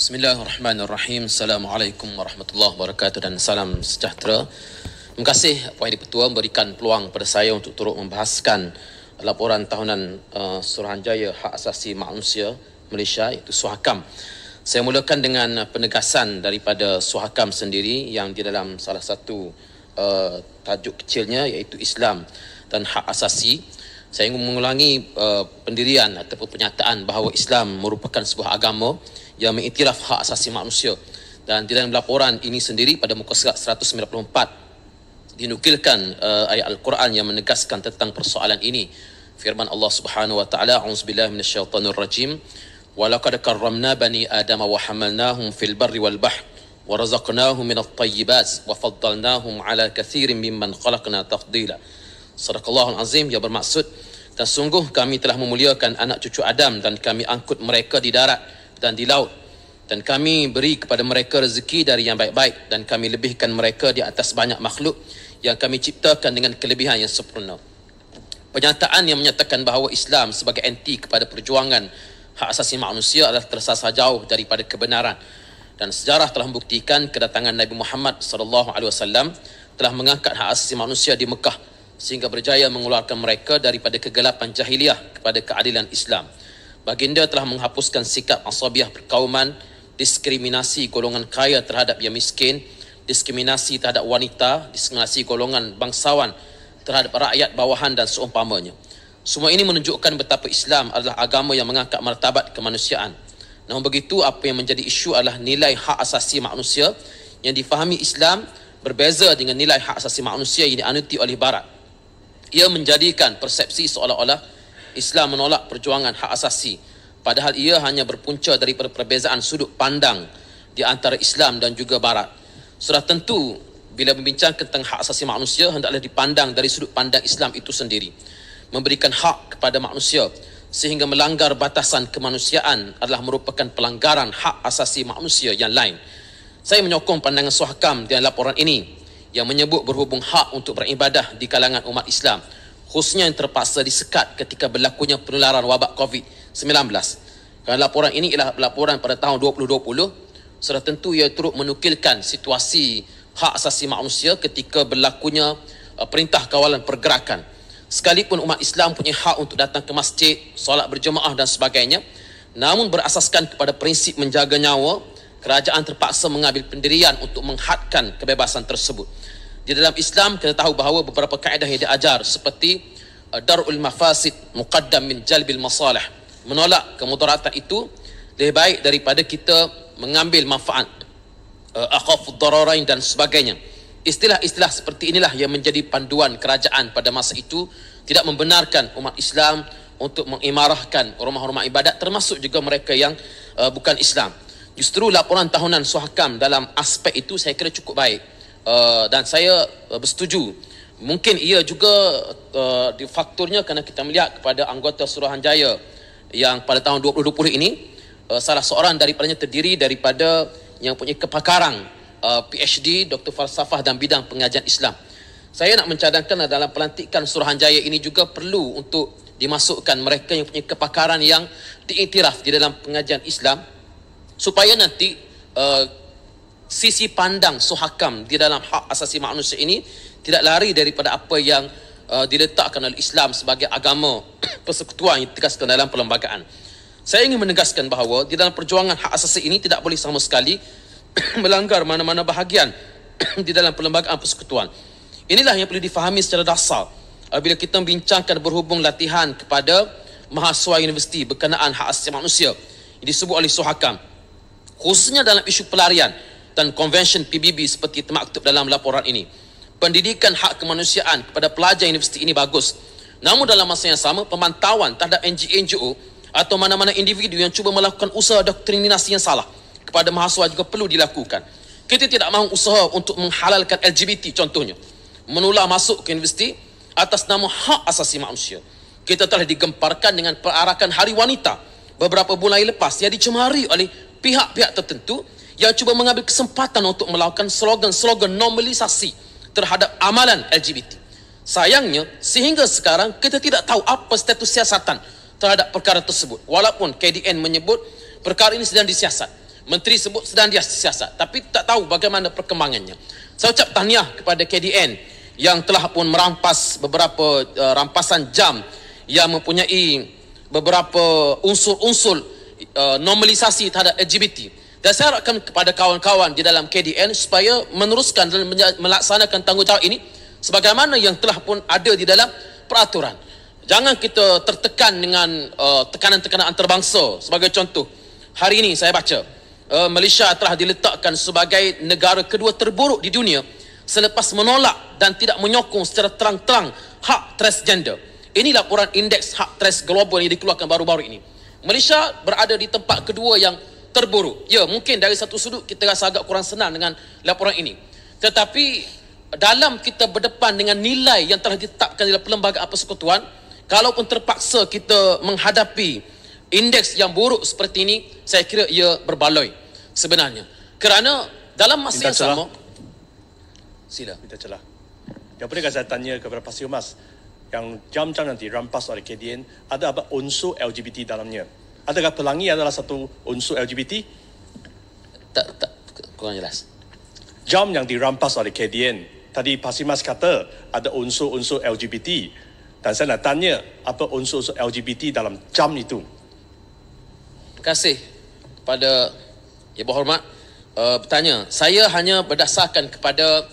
Bismillahirrahmanirrahim. Assalamualaikum warahmatullahi wabarakatuh dan salam sejahtera. Terima kasih Puan Yang Di-Pertua memberikan peluang pada saya untuk turut membahaskan laporan tahunan Suruhanjaya Hak Asasi Manusia Malaysia, iaitu SUHAKAM. Saya mulakan dengan penegasan daripada SUHAKAM sendiri yang di dalam salah satu tajuk kecilnya iaitu Islam dan Hak Asasi. Saya ingin mengulangi pendirian ataupun pernyataan bahawa Islam merupakan sebuah agama yang mengiktiraf hak asasi manusia, dan di dalam laporan ini sendiri pada muka surat 194 dinukilkan ayat Al-Quran yang menegaskan tentang persoalan ini. Firman Allah Subhanahu wa taala, a'udzubillahi minasyaitonir rajim, wa laqad karramna bani adama wa hamalnahum fil barri wal bahr wa razaqnahum minat thayyibat wa faddalnahum ala katsirin mimman khalaqna tafdila. Sadaqallahul azim, yang bermaksud, dan sungguh kami telah memuliakan anak cucu Adam dan kami angkut mereka di darat dan di laut, dan kami beri kepada mereka rezeki dari yang baik-baik, dan kami lebihkan mereka di atas banyak makhluk yang kami ciptakan dengan kelebihan yang sempurna. Pernyataan yang menyatakan bahawa Islam sebagai anti kepada perjuangan hak asasi manusia adalah tersasar jauh daripada kebenaran, dan sejarah telah membuktikan kedatangan Nabi Muhammad SAW telah mengangkat hak asasi manusia di Mekah sehingga berjaya mengeluarkan mereka daripada kegelapan jahiliah kepada keadilan Islam. Baginda telah menghapuskan sikap asabiah perkauman, diskriminasi golongan kaya terhadap yang miskin, diskriminasi terhadap wanita, diskriminasi golongan bangsawan terhadap rakyat bawahan dan seumpamanya. Semua ini menunjukkan betapa Islam adalah agama yang mengangkat martabat kemanusiaan. Namun begitu, apa yang menjadi isu adalah nilai hak asasi manusia yang difahami Islam berbeza dengan nilai hak asasi manusia yang dianuti oleh Barat. Ia menjadikan persepsi seolah-olah Islam menolak perjuangan hak asasi, padahal ia hanya berpunca daripada perbezaan sudut pandang di antara Islam dan juga Barat. Sudah tentu bila membincangkan tentang hak asasi manusia, hendaklah dipandang dari sudut pandang Islam itu sendiri. Memberikan hak kepada manusia sehingga melanggar batasan kemanusiaan adalah merupakan pelanggaran hak asasi manusia yang lain. Saya menyokong pandangan SUHAKAM dalam laporan ini yang menyebut berhubung hak untuk beribadah di kalangan umat Islam, khususnya yang terpaksa disekat ketika berlakunya penularan wabak COVID-19. Kerana laporan ini ialah laporan pada tahun 2020, sudah tentu ia turut menukilkan situasi hak asasi manusia ketika berlakunya perintah kawalan pergerakan. Sekalipun umat Islam punya hak untuk datang ke masjid, solat berjemaah dan sebagainya, namun berasaskan kepada prinsip menjaga nyawa, kerajaan terpaksa mengambil pendirian untuk menghadkan kebebasan tersebut. Di dalam Islam, kita tahu bahawa beberapa kaedah yang diajar seperti dar'ul mafasid muqaddam min jalbil masalah, menolak kemudaratan itu lebih baik daripada kita mengambil manfaat, akhafud dararain dan sebagainya. Istilah-istilah seperti inilah yang menjadi panduan kerajaan pada masa itu, tidak membenarkan umat Islam untuk mengimarahkan rumah-rumah ibadat, termasuk juga mereka yang bukan Islam. Justru laporan tahunan SUHAKAM dalam aspek itu saya kira cukup baik. Dan saya bersetuju. Mungkin ia juga faktornya kerana kita melihat kepada anggota Suruhanjaya yang pada tahun 2020 ini, salah seorang daripadanya terdiri daripada yang punya kepakaran PhD, Doktor Falsafah dan bidang pengajian Islam. Saya nak mencadangkan dalam pelantikan Suruhanjaya ini juga perlu untuk dimasukkan mereka yang punya kepakaran yang diiktiraf di dalam pengajian Islam, supaya nanti sisi pandang SUHAKAM di dalam hak asasi manusia ini tidak lari daripada apa yang diletakkan oleh Islam sebagai agama persekutuan yang ditegaskan dalam perlembagaan. Saya ingin menegaskan bahawa di dalam perjuangan hak asasi ini tidak boleh sama sekali melanggar mana-mana bahagian di dalam perlembagaan persekutuan. Inilah yang perlu difahami secara dasar bila kita membincangkan berhubung latihan kepada mahasiswa universiti berkenaan hak asasi manusia yang disebut oleh SUHAKAM, khususnya dalam isu pelarian dan konvensyen PBB seperti termaktub dalam laporan ini. Pendidikan hak kemanusiaan kepada pelajar universiti ini bagus. Namun dalam masa yang sama, pemantauan terhadap NGO atau mana-mana individu yang cuba melakukan usaha doktrinasi yang salah kepada mahasiswa juga perlu dilakukan. Kita tidak mahu usaha untuk menghalalkan LGBT contohnya, menular masuk ke universiti atas nama hak asasi manusia. Kita telah digemparkan dengan perarakan Hari Wanita beberapa bulan lepas yang dicemari oleh pihak-pihak tertentu yang cuba mengambil kesempatan untuk melakukan slogan-slogan normalisasi terhadap amalan LGBT. Sayangnya, sehingga sekarang kita tidak tahu apa status siasatan terhadap perkara tersebut. Walaupun KDN menyebut perkara ini sedang disiasat. Menteri sebut sedang dia siasat, tapi tak tahu bagaimana perkembangannya. Saya ucap tahniah kepada KDN yang telah pun merampas beberapa rampasan jam yang mempunyai beberapa unsur-unsur normalisasi terhadap LGBT. Dan saya harapkan kepada kawan-kawan di dalam KDN supaya meneruskan dan melaksanakan tanggungjawab ini sebagaimana yang telah pun ada di dalam peraturan. Jangan kita tertekan dengan tekanan-tekanan antarabangsa. Sebagai contoh, hari ini saya baca Malaysia telah diletakkan sebagai negara kedua terburuk di dunia selepas menolak dan tidak menyokong secara terang-terang hak transgender. Ini laporan indeks hak trans global yang dikeluarkan baru-baru ini. Malaysia berada di tempat kedua yang terburuk. Ya, mungkin dari satu sudut kita rasa agak kurang senang dengan laporan ini. Tetapi dalam kita berdepan dengan nilai yang telah ditetapkan dalam Perlembagaan Persekutuan, kalaupun terpaksa kita menghadapi indeks yang buruk seperti ini, saya kira ia berbaloi sebenarnya. Kerana dalam masa yang sama, sila. Minta celah. Yang bolehkah saya tanya kepada Pak Siomas, yang jam-jam yang dirampas oleh KDN, ada apa unsur LGBT dalamnya? Adakah pelangi adalah satu unsur LGBT? Tak, kurang jelas. Jam yang dirampas oleh KDN, tadi Pak Siomas kata ada unsur-unsur LGBT. Dan saya nak tanya, apa unsur-unsur LGBT dalam jam itu? Terima kasih kepada Yang Berhormat bertanya. Saya hanya berdasarkan kepada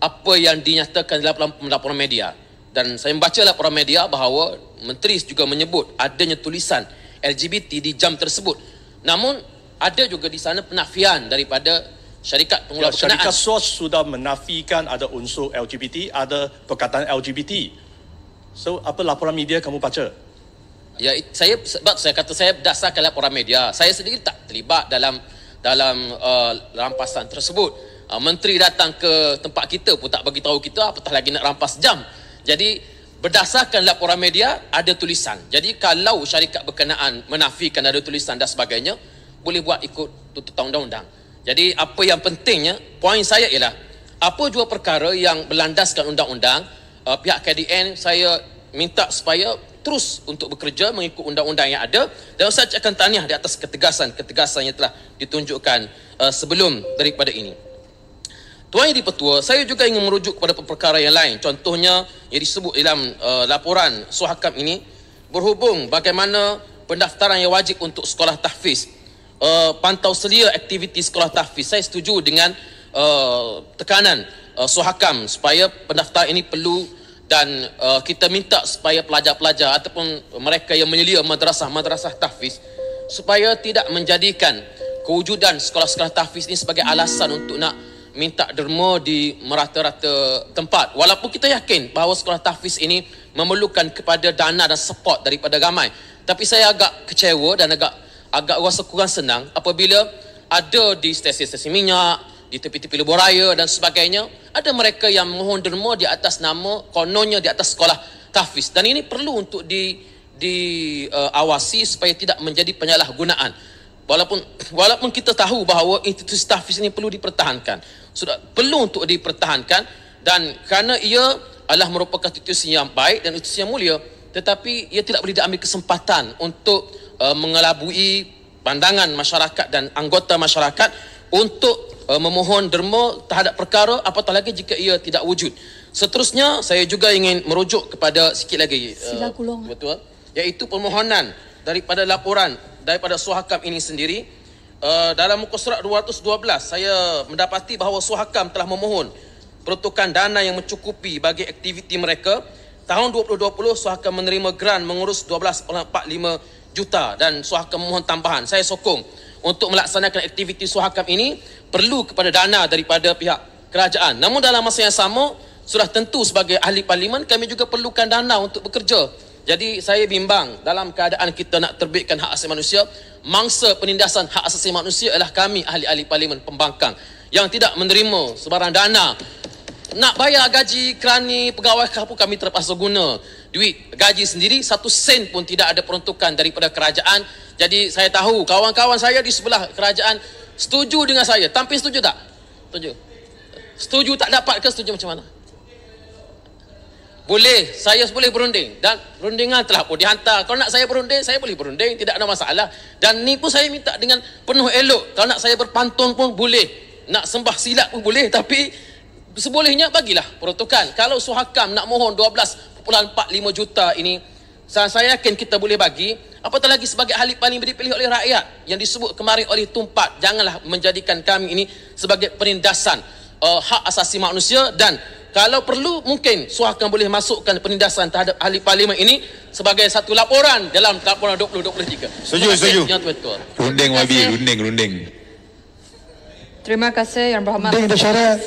apa yang dinyatakan dalam laporan media. Dan saya membaca laporan media bahawa Menteri juga menyebut adanya tulisan LGBT di jam tersebut. Namun ada juga di sana penafian daripada syarikat pengelola berkenaan. Syarikat SWAS sudah menafikan ada unsur LGBT, ada perkataan LGBT. So, apa laporan media kamu baca? Ya, sebab saya kata saya berdasarkan laporan media. Saya sendiri tak terlibat dalam rampasan tersebut. Menteri datang ke tempat kita pun tak bagi tahu kita, apatah lagi nak rampas jam. Jadi berdasarkan laporan media ada tulisan. Jadi kalau syarikat berkenaan menafikan ada tulisan dan sebagainya, boleh buat ikut tuntutan undang-undang. Jadi apa yang pentingnya, poin saya ialah apa jua perkara yang berlandaskan undang-undang, pihak KDN saya minta supaya terus untuk bekerja mengikut undang-undang yang ada, dan saya ucapkan tahniah di atas ketegasan yang telah ditunjukkan sebelum daripada ini. Tuan Yang di-Pertua, saya juga ingin merujuk kepada perkara yang lain. Contohnya yang disebut dalam laporan Suhakam ini, berhubung bagaimana pendaftaran yang wajib untuk sekolah tahfiz, pantau selia aktiviti sekolah tahfiz. Saya setuju dengan tekanan Suhakam supaya pendaftaran ini perlu, dan kita minta supaya pelajar-pelajar ataupun mereka yang menyelia madrasah tahfiz supaya tidak menjadikan kewujudan sekolah-sekolah tahfiz ini sebagai alasan untuk nak minta derma di merata-rata tempat. Walaupun kita yakin bahawa sekolah tahfiz ini memerlukan kepada dana dan support daripada ramai, tapi saya agak kecewa dan agak rasa kurang senang apabila ada di stesen-stesen minyak, di tepi-tepi lebuh raya dan sebagainya, ada mereka yang mohon derma di atas nama kononnya di atas sekolah tahfiz, dan ini perlu untuk diawasi supaya tidak menjadi penyalahgunaan. Walaupun kita tahu bahawa institusi tahfiz ini perlu dipertahankan, sudah perlu untuk dipertahankan, dan kerana ia adalah merupakan institusi yang baik dan institusi yang mulia, tetapi ia tidak boleh diambil kesempatan untuk mengelabui pandangan masyarakat dan anggota masyarakat untuk memohon derma terhadap perkara, apatah lagi jika ia tidak wujud. Seterusnya, saya juga ingin merujuk kepada sikit lagi, betul, iaitu permohonan daripada laporan daripada Suhakam ini sendiri. Dalam muka surat 212, saya mendapati bahawa Suhakam telah memohon peruntukan dana yang mencukupi bagi aktiviti mereka. Tahun 2020, Suhakam menerima grant mengurus 12.45 juta dan Suhakam memohon tambahan. Saya sokong untuk melaksanakan aktiviti Suhakam ini perlu kepada dana daripada pihak kerajaan. Namun dalam masa yang sama, sudah tentu sebagai ahli parlimen kami juga perlukan dana untuk bekerja. Jadi saya bimbang dalam keadaan kita nak terbitkan hak asasi manusia, mangsa penindasan hak asasi manusia ialah kami ahli-ahli parlimen pembangkang yang tidak menerima sebarang dana. Nak bayar gaji kerani pegawai pun kami terpaksa guna duit gaji sendiri, 1 sen pun tidak ada peruntukan daripada kerajaan. Jadi saya tahu kawan-kawan saya di sebelah kerajaan setuju dengan saya. Tampil setuju tak? Setuju. Setuju tak dapat ke setuju macam mana? boleh, saya boleh berunding dan rundingan telah pun dihantar. Kalau nak saya berunding, saya boleh berunding, tidak ada masalah. Dan ni pun saya minta dengan penuh elok. Kalau nak saya berpantun pun boleh, nak sembah silat pun boleh, tapi sebolehnya bagilah peruntukan. Kalau Suhakam nak mohon 12.45 juta ini, saya yakin kita boleh bagi. Apatah lagi sebagai ahli paling dipilih oleh rakyat yang disebut kemarin oleh Tumpat. Janganlah menjadikan kami ini sebagai penindasan hak asasi manusia. Dan kalau perlu mungkin Suhakam boleh masukkan penindasan terhadap ahli parlimen ini sebagai satu laporan dalam laporan 2023. Setuju. Yang betul. Runding YB, runding. Terima kasih Yang Berhormat. Runding bersyarat.